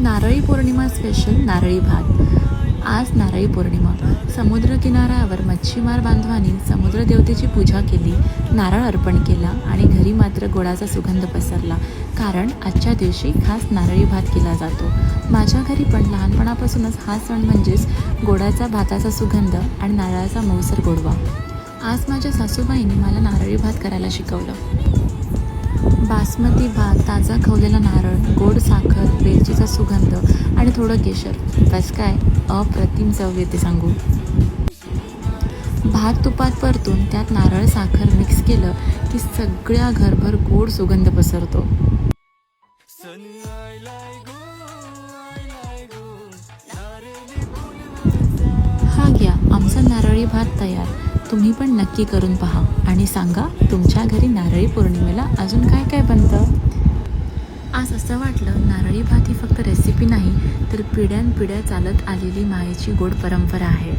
Narali Purnima special नारळी भात। आज नारळी पौर्णिमा, समुद्र किनाऱ्यावर मच्छीमार बांधवांनी समुद्र देवतेची पूजा केली, नारळ अर्पण केला आणि घरी मात्र गोडाचा सुगंध पसरला, कारण आजच्या दिवशी खास नारळी भात केला जातो। माझ्या घरी पण लहानपणापासूनच हा सण म्हणजेच गोडाचा भाताचा सुगंध आणि नारळाचा मऊसर गोडवा। आज माझ्या सासूबाईंनी मला नारळी भात करायला शिकवलं। बासमती भात, ताजा खवलेला नारळ, गोड साखर, वेलचीचा सुगंध आणि थोडं केशर, बस काय अप्रतिम चव येते सांगू। भात तुपात परतून त्यात नारळ साखर मिक्स केलं की सगळ्या घरभर गोड सुगंध पसरतो। हा घ्या आमचा नारळी भात तयार। तुम्ही पण नक्की करून पहा आणि सांगा तुमच्या घरी नारळी पौर्णिमेला अजून काय काय बनतं। आज असं वाटलं नारळी भात ही फक्त रेसिपी नाही, तर पिढ्यानपिढ्या चालत आलेली मायेची गोड परंपरा आहे।